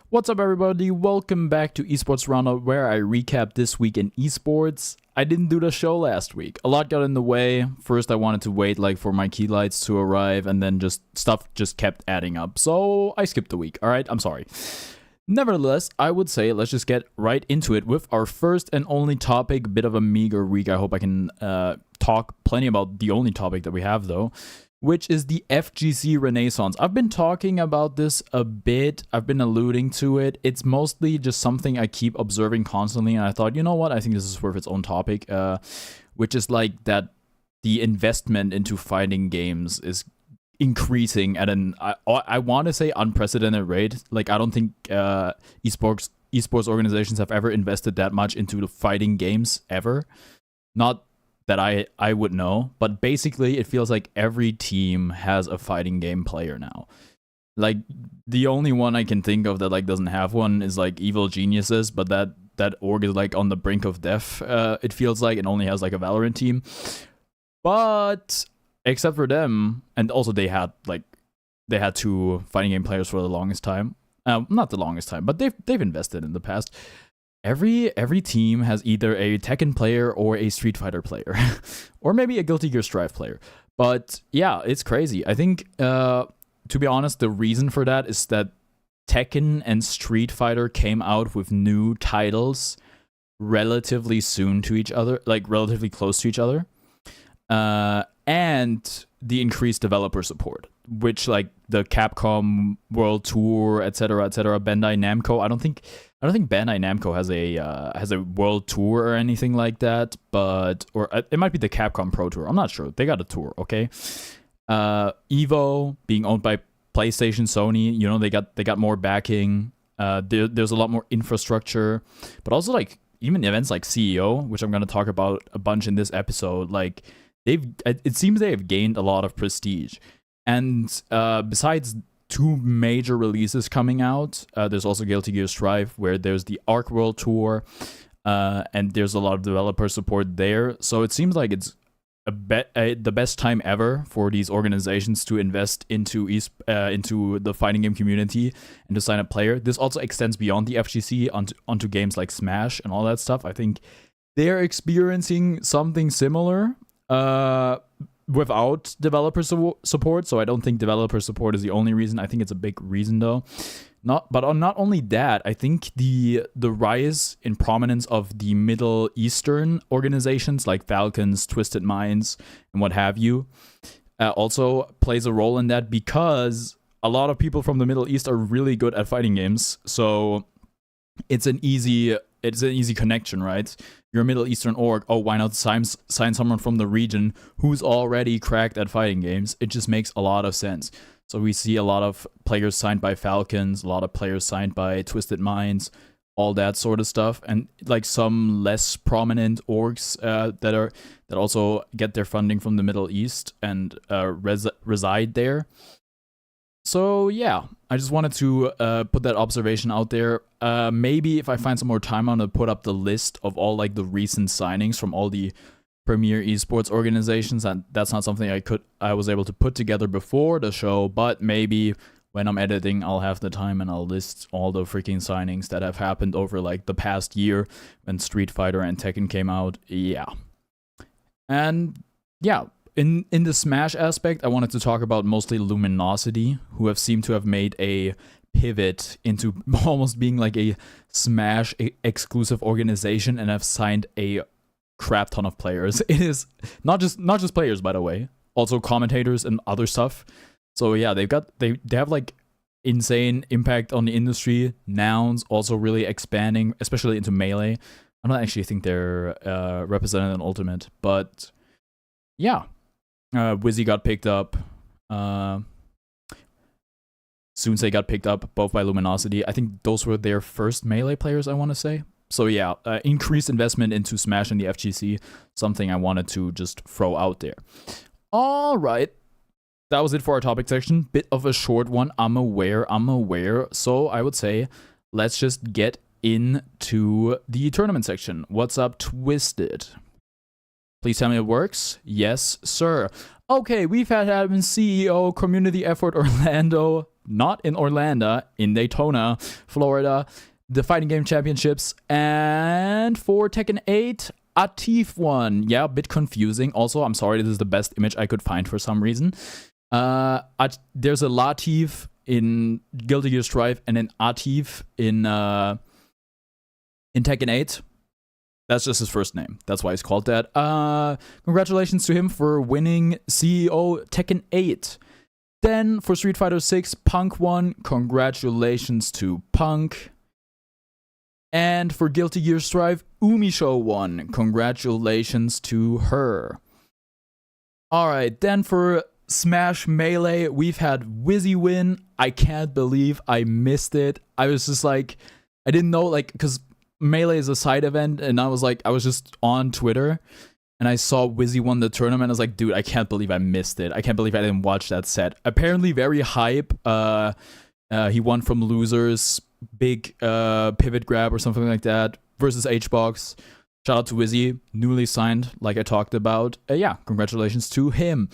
What's up, everybody? Welcome back to Esports Roundup, where I recap this week in esports. I didn't do the show last week. A lot got in the way. First, I wanted to wait for my key lights to arrive, and then stuff kept adding up. So I skipped the week. All right, I'm sorry. Nevertheless, I would say let's just get right into it with our first and only topic. Bit of a meager week. I hope I can talk plenty about the only topic that we have, though, which is the FGC Renaissance. I've been talking about this a bit. I've been alluding to it. It's mostly just something I keep observing constantly, and I thought, you know what? I think this is worth its own topic, which is like that the investment into fighting games is increasing at an, I want to say, unprecedented rate. Like, I don't think esports organizations have ever invested that much into the fighting games ever. Not that I would know, but basically it feels like every team has a fighting game player now. Like, the only one I can think of that doesn't have one is Evil Geniuses, but that org is on the brink of death. It feels like it only has a Valorant team. But except for them, and also they had two fighting game players for the longest time. Not the longest time, but they've invested in the past. Every team has either a Tekken player or a Street Fighter player, or maybe a Guilty Gear Strive player. But yeah, it's crazy. I think, to be honest, the reason for that is that Tekken and Street Fighter came out with new titles relatively soon to each other, relatively close to each other, and the increased developer support, which the Capcom World Tour, etc., Bandai Namco. I don't think Bandai Namco has a world tour or anything like that, or it might be the Capcom Pro Tour. I'm not sure. They got a tour, okay? Evo being owned by PlayStation, Sony, they got more backing. There's a lot more infrastructure, but also even events like CEO, which I'm gonna talk about a bunch in this episode. It seems they have gained a lot of prestige, and besides two major releases coming out, there's also Guilty Gear Strive, where there's the Arc World Tour, and there's a lot of developer support there. So it seems like it's the best time ever for these organizations to invest into the fighting game community and to sign up player. This also extends beyond the FGC onto games like Smash and all that stuff. I think they're experiencing something similar without developer support. So I don't think developer support is the only reason. I think it's a big reason, though. Not only that, I think the rise in prominence of the Middle Eastern organizations like Falcons, Twisted Minds, and what have you, also plays a role in that, because a lot of people from the Middle East are really good at fighting games. So it's an easy connection, right? You're a Middle Eastern org. Oh, why not sign someone from the region who's already cracked at fighting games? It just makes a lot of sense. So we see a lot of players signed by Falcons, a lot of players signed by Twisted Minds, all that sort of stuff, and some less prominent orgs that also get their funding from the Middle East and reside there. So yeah, I just wanted to put that observation out there. Maybe if I find some more time, I'm gonna put up the list of all the recent signings from all the premier esports organizations, and that's not something I was able to put together before the show, but maybe when I'm editing, I'll have the time and I'll list all the freaking signings that have happened over the past year when Street Fighter and Tekken came out. Yeah. And yeah, in the Smash aspect, I wanted to talk about mostly Luminosity, who have seemed to have made a pivot into almost being a Smash exclusive organization, and have signed a crap ton of players. It is not just players, by the way, also commentators and other stuff. So yeah, they have insane impact on the industry. Nouns also really expanding, especially into Melee. I don't actually think they're represented in Ultimate, but yeah. Wizzy got picked up. Soonsei got picked up, both by Luminosity. I think those were their first Melee players, I want to say. So yeah, increased investment into Smash and the FGC, something I wanted to just throw out there. All right, that was it for our topic section. Bit of a short one, I'm aware. So I would say let's just get into the tournament section. What's up, Twisted? Please tell me it works. Yes, sir. Okay, we've had admin, CEO, Community Effort Orlando, not in Orlando, in Daytona, Florida, the Fighting Game Championships. And for Tekken 8, Atif won. Yeah, a bit confusing. Also, I'm sorry, this is the best image I could find for some reason. There's a Latif in Guilty Gear Strive and an Atif in Tekken 8. That's just his first name. That's why he's called that. Congratulations to him for winning CEO Tekken 8. Then for Street Fighter 6, Punk won. Congratulations to Punk. And for Guilty Gear Strive, Umisho won. Congratulations to her. Alright, then for Smash Melee, we've had Wizzy win. I can't believe I missed it. I was just like, I didn't know, like, because Melee is a side event, and I was just on Twitter, and I saw Wizzy won the tournament. I was like, dude, I can't believe I missed it. I can't believe I didn't watch that set. Apparently very hype. He won from losers, big pivot grab or something like that, versus HBox. Shout out to Wizzy, newly signed, like I talked about. Yeah, congratulations to him.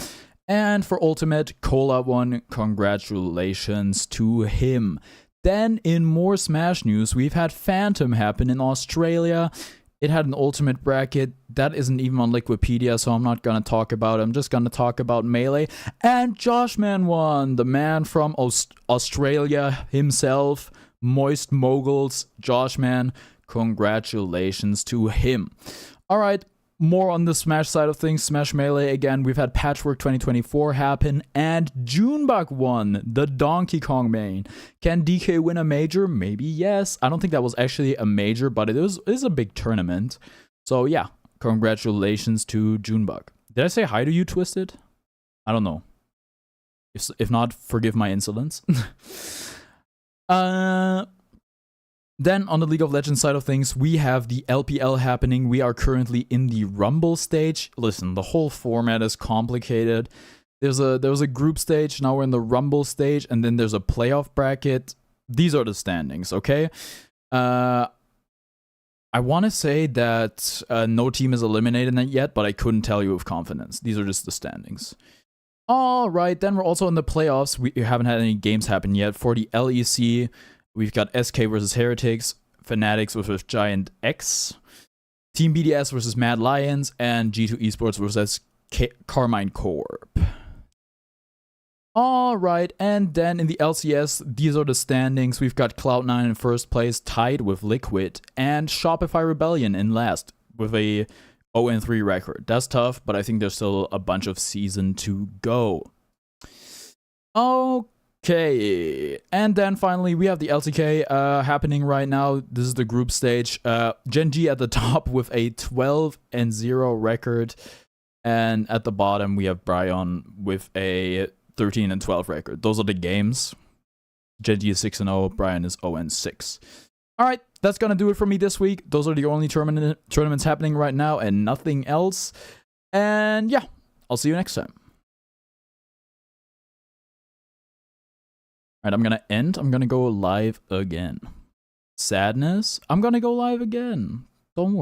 And for Ultimate, Cola won. Congratulations to him. Then, in more Smash news, we've had Phantom happen in Australia. It had an Ultimate bracket. That isn't even on Liquipedia, so I'm not going to talk about it. I'm just going to talk about Melee. And Joshman won, the man from Australia himself, Moist Moguls, Joshman. Congratulations to him. All right. More on the Smash side of things, Smash Melee again. We've had Patchwork 2024 happen, and Junebug won, the Donkey Kong main. Can DK win a major? Maybe yes. I don't think that was actually a major, but it is a big tournament. So yeah, congratulations to Junebug. Did I say hi to you, Twisted? I don't know. If not, forgive my insolence. Then, on the League of Legends side of things, we have the LPL happening. We are currently in the Rumble stage. Listen, the whole format is complicated. There was a group stage, now we're in the Rumble stage, and then there's a playoff bracket. These are the standings, okay? I want to say that no team is eliminated yet, but I couldn't tell you with confidence. These are just the standings. All right, then we're also in the playoffs. We haven't had any games happen yet. For the LEC, we've got SK versus Heretics, Fanatics versus Giant X, Team BDS versus Mad Lions, and G2 Esports versus Carmine Corp. Alright, and then in the LCS, these are the standings. We've got Cloud9 in first place, tied with Liquid, and Shopify Rebellion in last with a 0-3 record. That's tough, but I think there's still a bunch of season to go. Okay, and then finally we have the LCK happening right now. This is the group stage. Gen G at the top with a 12-0 record, and at the bottom we have Bryon with a 13-12 record. Those are the games. Gen G is 6-0, Bryon is 0-6. Alright, that's gonna do it for me this week. Those are the only tournaments happening right now and nothing else. And yeah, I'll see you next time. Alright, I'm gonna end. I'm gonna go live again. Sadness, I'm gonna go live again. Don't worry.